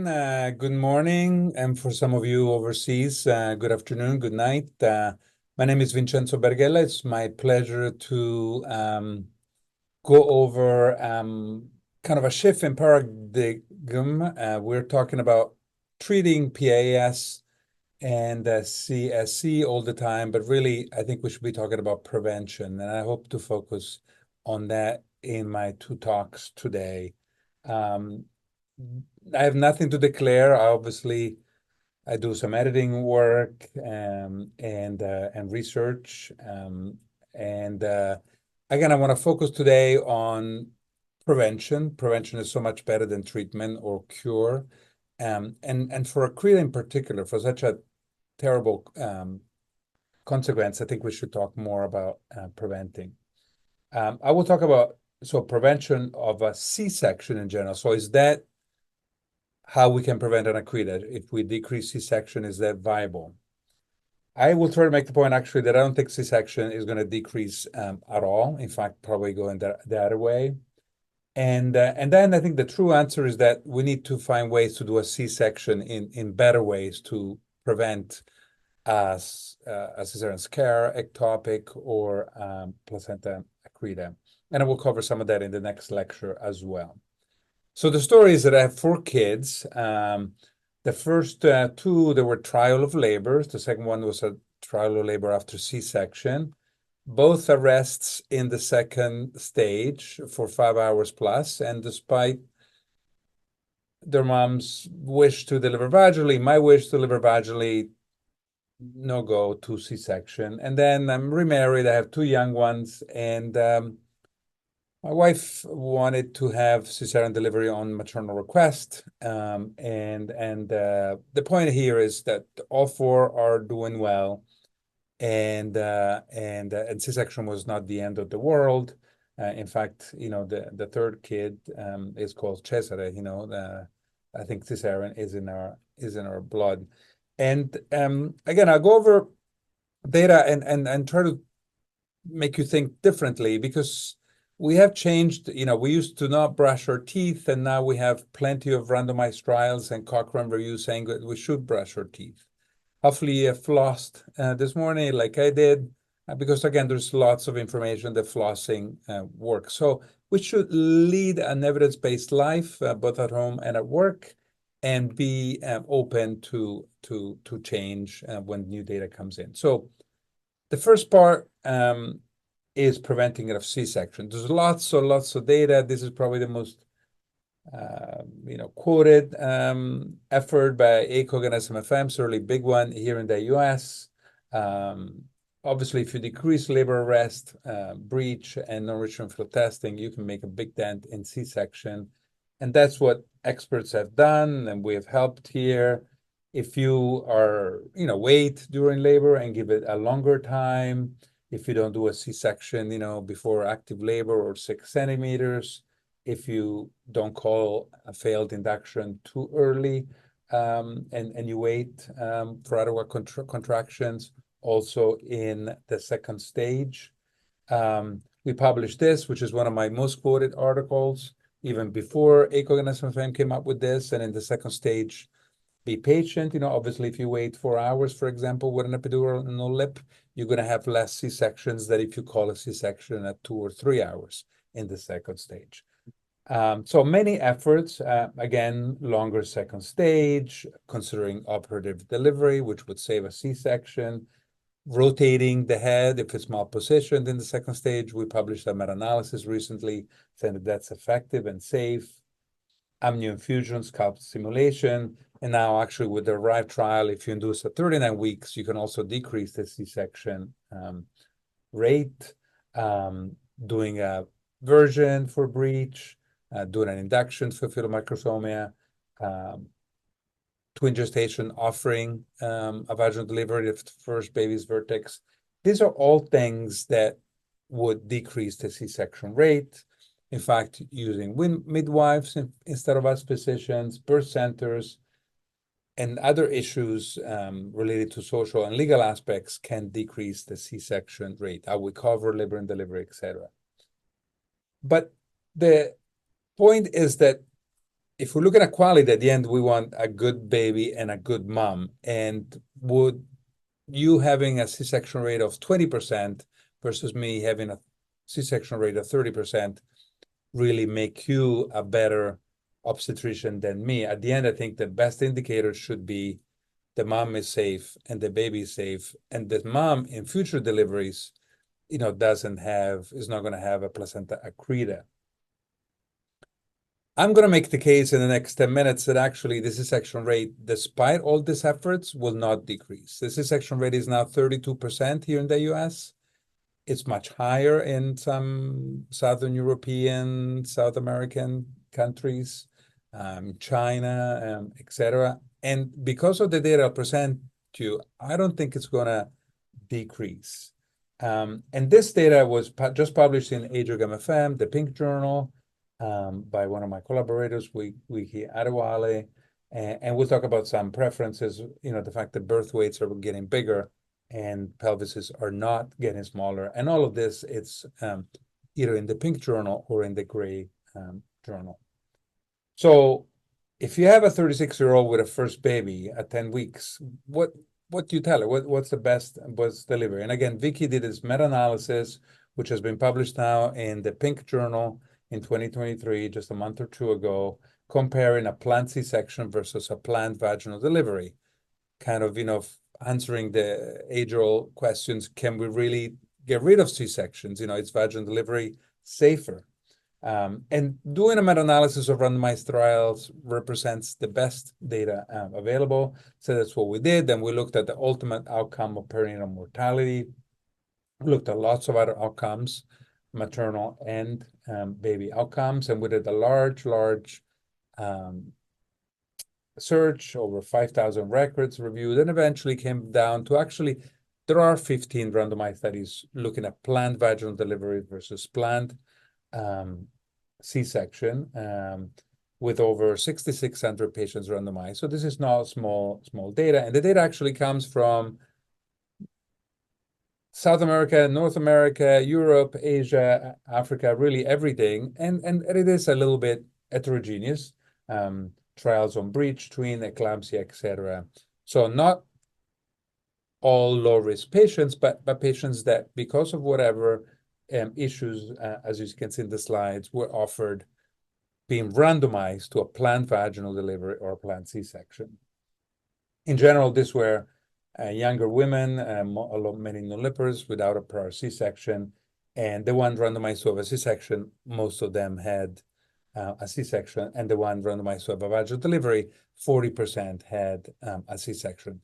Good morning, and for some of you overseas, good afternoon, good night. My name is Vincenzo Berghella. It's my pleasure to go over kind of a shift in paradigm. We're talking about treating PAS and CSE all the time, but really, I think we should be talking about prevention, and I hope to focus on that in my two talks today. I have nothing to declare. Obviously, I do some editing work and research. And again, I want to focus today on prevention. Prevention is so much better than treatment or cure. And for Akria in particular, for such a terrible consequence, I think we should talk more about preventing. I will talk about prevention of a C-section in general. So is that how we can prevent an accreta? If we decrease C-section, is that viable? I will try to make the point actually that I don't think C-section is going to decrease at all. In fact, probably going the other way. And then I think the true answer is that we need to find ways to do a C-section in better ways to prevent a cesarean scare, ectopic, or placenta accreta. And I will cover some of that in the next lecture as well. So the story is that I have 4 kids. The first 2, they were trial of labor. The second one was a trial of labor after C-section. Both arrests in the second stage for 5 hours plus. And despite their mom's wish to deliver vaginally, my wish to deliver vaginally, no go to C-section. And then I'm remarried. I have 2 young ones. And my wife wanted to have cesarean delivery on maternal request, and the point here is that all 4 are doing well, and C-section was not the end of the world. In fact, the third kid is called Cesare. I think cesarean is in our blood, and again, I'll go over data and try to make you think differently because we have changed. We used to not brush our teeth, and now we have plenty of randomized trials and Cochrane reviews saying that we should brush our teeth. Hopefully you have flossed this morning like I did, because again, there's lots of information that flossing works. So we should lead an evidence-based life, both at home and at work, and be open to change when new data comes in. So the first part is preventing it of C-section. There's lots of data. This is probably the most quoted effort by ACOG and SMFM, certainly big one here in the US. Obviously, if you decrease labor arrest, breech, and non-reachment field testing, you can make a big dent in C-section. And that's what experts have done, and we have helped here. If you are, wait during labor and give it a longer time, if you don't do a C-section, before active labor or 6 centimeters, if you don't call a failed induction too early, and you wait for adequate contractions, also in the second stage. We published this, which is one of my most quoted articles, even before ACOG and SMFM came up with this. And in the second stage, be patient. Obviously, if you wait 4 hours, for example, with an epidural and no lip, you're going to have less C-sections than if you call a C-section at 2 or 3 hours in the second stage. So many efforts, again, longer second stage, considering operative delivery, which would save a C-section, rotating the head if it's malpositioned in the second stage. We published a meta-analysis recently saying that that's effective and safe. Amnio infusion, scalp stimulation, and now actually with the ARRIVE trial, if you induce at 39 weeks, you can also decrease the C-section rate, doing a version for breech, doing an induction for fetal microsomia, twin gestation offering a vaginal delivery if the first baby's vertex. These are all things that would decrease the C-section rate. In fact, using midwives instead of us physicians, birth centers, and other issues related to social and legal aspects can decrease the C-section rate. I will cover labor and delivery, etc. But the point is that if we're looking at quality, at the end, we want a good baby and a good mom. And would you having a C-section rate of 20% versus me having a C-section rate of 30% really make you a better obstetrician than me? At the end, I think the best indicator should be the mom is safe and the baby is safe, and the mom in future deliveries, is not going to have a placenta accreta. I'm going to make the case in the next 10 minutes that actually the C-section rate, despite all these efforts, will not decrease. The C-section rate is now 32% here in the US. It's much higher in some Southern European, South American countries, China, etc. And because of the data I'll present to you, I don't think it's going to decrease. And this data was just published in Age-OG-MFM, the Pink Journal, by one of my collaborators, Wiki Adewale, and we'll talk about some preferences, the fact that birth weights are getting bigger and pelvises are not getting smaller. And all of this, it's either in the Pink Journal or in the Gray Journal. So if you have a 36-year-old with a first baby at 10 weeks, what do you tell her? What's the best delivery? And again, Vicky did this meta-analysis, which has been published now in the Pink Journal in 2023, just a month or two ago, comparing a planned C-section versus a planned vaginal delivery, kind of, answering the age-old questions. Can we really get rid of C-sections? Is vaginal delivery safer? And doing a meta-analysis of randomized trials represents the best data available. So that's what we did. Then we looked at the ultimate outcome of perinatal mortality. We looked at lots of other outcomes, maternal and baby outcomes, and we did a large search, over 5,000 records reviewed, and eventually came down to actually there are 15 randomized studies looking at planned vaginal delivery versus planned C-section, with over 6,600 patients randomized. So this is not small data, and the data actually comes from South America, North America, Europe, Asia, Africa, really everything. And it is a little bit heterogeneous. Trials on breech, twin, eclampsia, etc. So not all low-risk patients, but patients that, because of whatever issues, as you can see in the slides, were offered being randomized to a planned vaginal delivery or a planned C-section. In general, these were younger women, many nullippers without a prior C-section, and the one randomized to have a C-section, most of them had a C-section, and the one randomized to have a vaginal delivery, 40% had a C-section,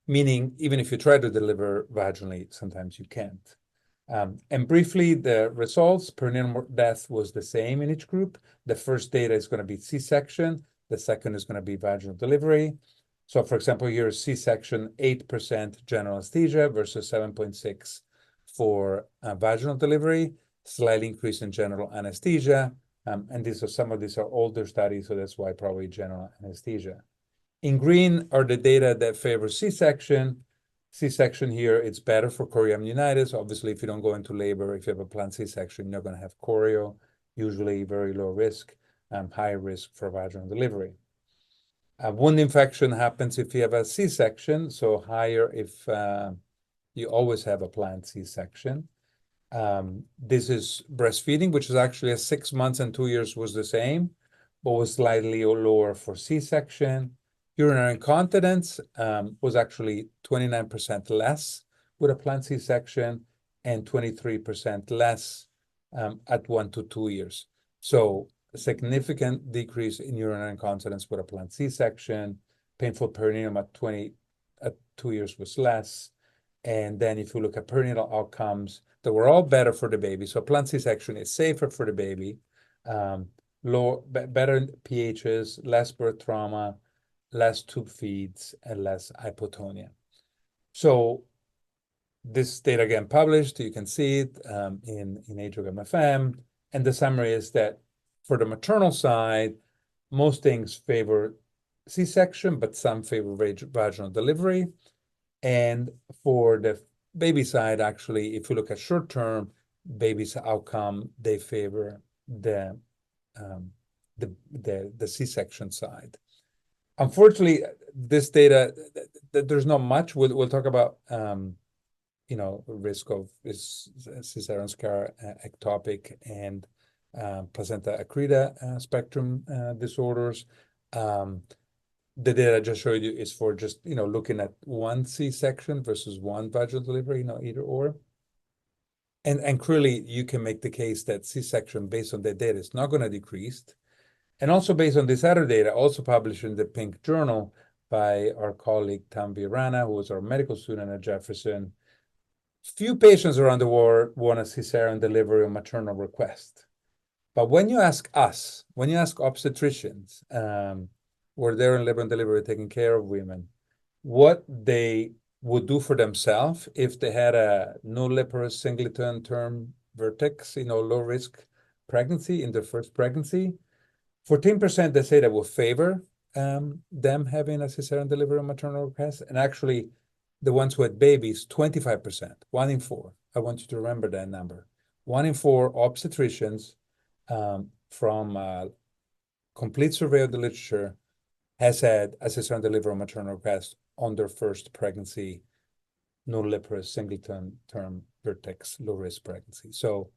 meaning even if you try to deliver vaginally, sometimes you can't. And briefly, the results, perinatal death was the same in each group. The first data is going to be C-section. The second is going to be vaginal delivery. So, for example, here C-section, 8% general anesthesia versus 7.6 for vaginal delivery, slight increase in general anesthesia. And some of these are older studies, so that's why probably general anesthesia. In green are the data that favor C-section. C-section here, it's better for chorioamnionitis. Obviously, if you don't go into labor, if you have a planned C-section, you're not going to have choreo, usually very low risk, high risk for vaginal delivery. Wound infection happens if you have a C-section, so higher if you always have a planned C-section. This is breastfeeding, which is actually at 6 months and 2 years was the same, but was slightly lower for C-section. Urinary incontinence was actually 29% less with a planned C-section and 23% less at 1 to 2 years. So a significant decrease in urinary incontinence with a planned C-section. Painful perineum at 2 years was less. And then if you look at perinatal outcomes, they were all better for the baby. So planned C-section is safer for the baby, better pHs, less birth trauma, less tube feeds, and less hypotonia. So this data again published, you can see it in Age-OG-MFM. And the summary is that for the maternal side, most things favor C-section, but some favor vaginal delivery. And for the baby side, actually, if you look at short-term baby's outcome, they favor the the C-section side. Unfortunately, this data, there's not much. We'll talk about risk of cesarean scar, ectopic, and placenta accreta spectrum disorders. The data I just showed you is for just looking at one C-section versus one vaginal delivery, either or. And clearly, you can make the case that C-section, based on the data, is not going to decrease. And also based on this other data, also published in the Pink Journal by our colleague Tanvi Rana, who was our medical student at Jefferson. Few patients around the world want a cesarean delivery on maternal request. But when you ask us, when you ask obstetricians, were there in labor and delivery taking care of women, what they would do for themselves if they had a nulliparous singleton term vertex, low risk pregnancy in their first pregnancy, 14% they say that will favor them having a cesarean delivery on maternal request. And actually, the ones who had babies, 25%, 1 in 4. I want you to remember that number. 1 in 4 obstetricians from complete survey of the literature has had a cesarean delivery on maternal request on their first pregnancy, nulliparous singleton term vertex low risk pregnancy. So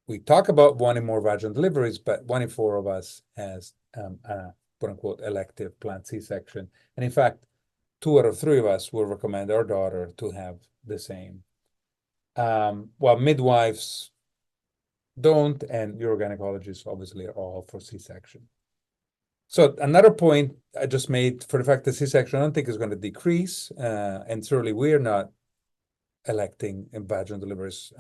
we talk about 1 in more vaginal deliveries, but 1 in 4 of us has a quote unquote elective planned C-section. And in fact, 2 out of 3 of us will recommend our daughter to have the same. While midwives don't, and urogynecologists obviously are all for C-section. So another point I just made for the fact that C-section I don't think is going to decrease, and certainly we're not electing vaginal deliveries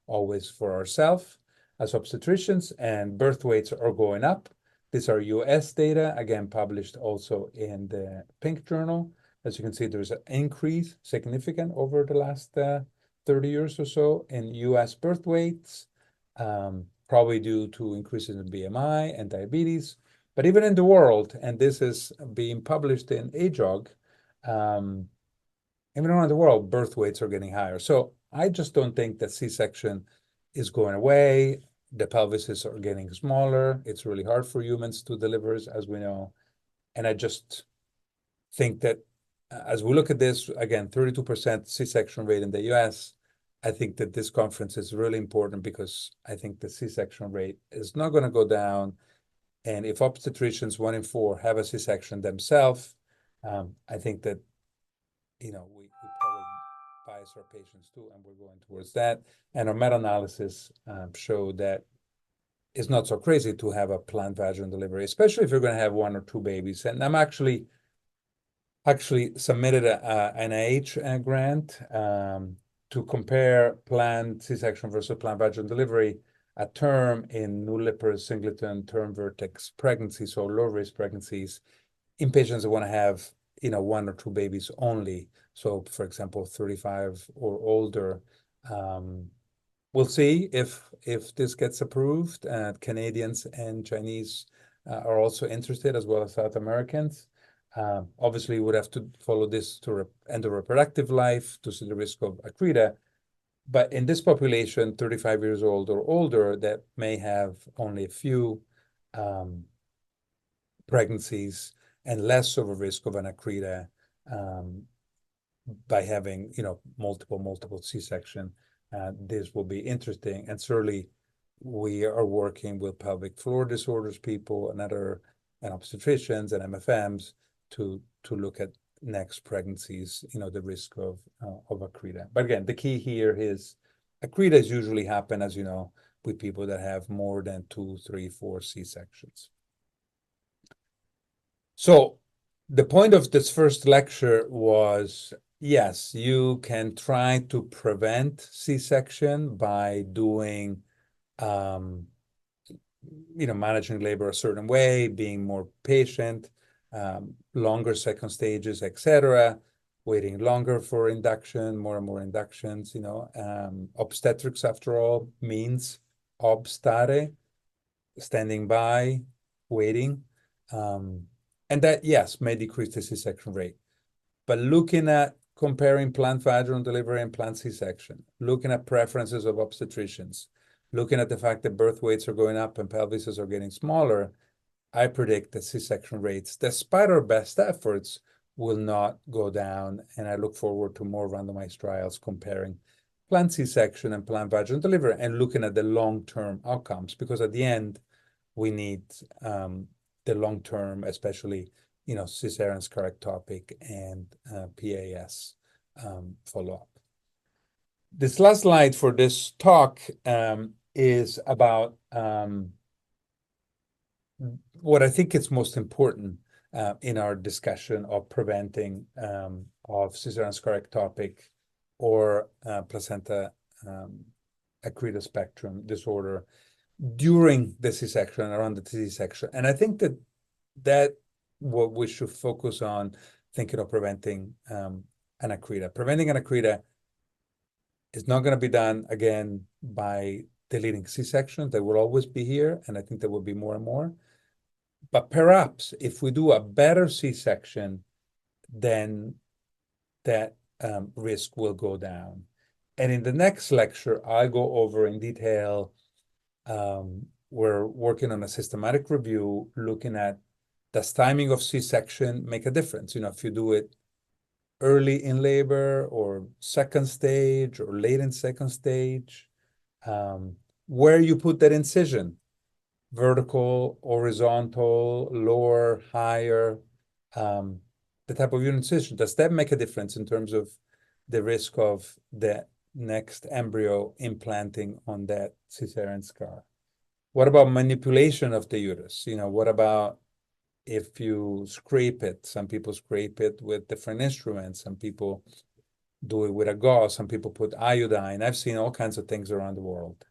always for ourselves as obstetricians, and birth weights are going up. These are US data, again, published also in the Pink Journal. As you can see, there's an increase, significant over the last 30 years or so in US birth weights, probably due to increases in BMI and diabetes. But even in the world, and this is being published in AJOG, even around the world, birth weights are getting higher. So I just don't think that C-section is going away. The pelvises are getting smaller. It's really hard for humans to deliver, as we know. And I just think that as we look at this, again, 32% C-section rate in the US, I think that this conference is really important because I think the C-section rate is not going to go down. And if obstetricians 1 in 4 have a C-section themselves, I think that we probably bias our patients too, and we're going towards that. And our meta-analysis showed that it's not so crazy to have a planned vaginal delivery, especially if you're going to have 1 or 2 babies. And I'm actually submitted an NIH grant to compare planned C-section versus planned vaginal delivery, a term in nulliparous singleton term vertex pregnancy, so low-risk pregnancies, in patients that want to have 1 or 2 babies only. So, for example, 35 or older. We'll see if this gets approved. Canadians and Chinese are also interested, as well as South Americans. Obviously, we would have to follow this to end of reproductive life to see the risk of accreta. But in this population, 35 years old or older, that may have only a few pregnancies and less of a risk of an accreta by having, multiple C-section, this will be interesting. And certainly, we are working with pelvic floor disorders people and obstetricians and MFMs to look at next pregnancies, the risk of accreta. But again, the key here is accretas usually happen, as you know, with people that have more than 2, 3, 4 C-sections. So the point of this first lecture was, yes, you can try to prevent C-section by doing, managing labor a certain way, being more patient, longer second stages, etc., waiting longer for induction, more and more inductions. Obstetrics, after all, means obstare, standing by, waiting. And that, yes, may decrease the C-section rate. But looking at comparing planned vaginal delivery and planned C-section, looking at preferences of obstetricians, looking at the fact that birth weights are going up and pelvises are getting smaller, I predict that C-section rates, despite our best efforts, will not go down. And I look forward to more randomized trials comparing planned C-section and planned vaginal delivery and looking at the long-term outcomes, because at the end, we need the long-term, especially, cesarean scarectopic and PAS follow-up. This last slide for this talk is about what I think is most important in our discussion of preventing of cesarean scarectopic or placenta accreta spectrum disorder during the C-section, around the C-section. And I think that what we should focus on thinking of preventing an accreta. Preventing an accreta is not going to be done again by deleting C-sections. They will always be here, and I think there will be more and more. But perhaps if we do a better C-section, then that risk will go down. And in the next lecture, I'll go over in detail. We're working on a systematic review, looking at, does timing of C-section make a difference? If you do it early in labor or second stage or late in second stage, where you put that incision, vertical, horizontal, lower, higher, the type of incision, does that make a difference in terms of the risk of the next embryo implanting on that cesarean scar? What about manipulation of the uterus? What about if you scrape it? Some people scrape it with different instruments. Some people do it with a gauze. Some people put iodine. I've seen all kinds of things around the world.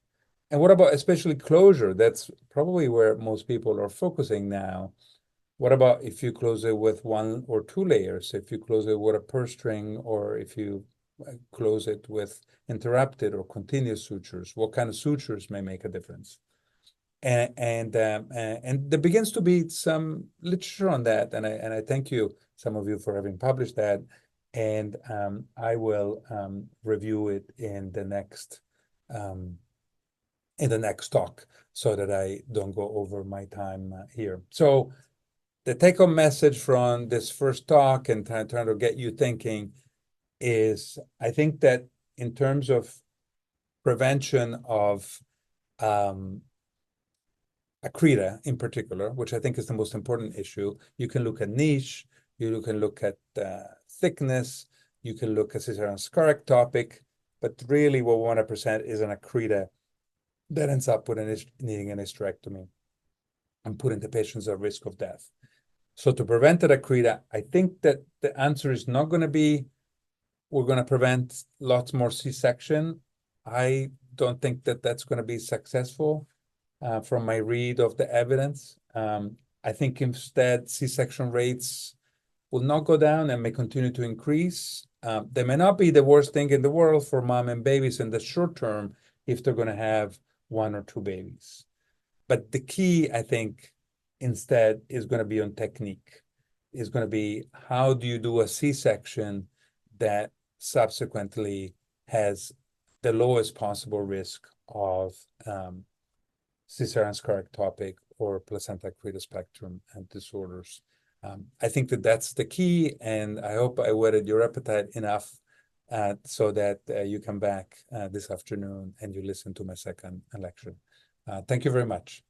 And what about especially closure? That's probably where most people are focusing now. What about if you close it with 1 or 2 layers? If you close it with a purse string, or if you close it with interrupted or continuous sutures? What kind of sutures may make a difference? And there begins to be some literature on that, and I thank you, some of you, for having published that, and I will review it in the next talk, so that I don't go over my time here. So the take-home message from this first talk, and trying to get you thinking, is I think that in terms of prevention of accreta in particular, which I think is the most important issue, you can look at niche, you can look at thickness, you can look at cesarean scarectopic, but really what we want to present is an accreta that ends up with needing an hysterectomy and putting the patients at risk of death. So to prevent an accreta, I think that the answer is not going to be, we're going to prevent lots more C-section. I don't think that that's going to be successful. From my read of the evidence, I think instead C-section rates will not go down and may continue to increase. They may not be the worst thing in the world for mom and babies in the short term if they're going to have 1 or 2 babies. But the key, I think, instead is going to be on technique. Is going to be, how do you do a C-section that subsequently has the lowest possible risk of cesarean scarectopic or placenta accreta spectrum and disorders. I think that that's the key, and I hope I whetted your appetite enough so that you come back this afternoon and you listen to my second lecture. Thank you very much.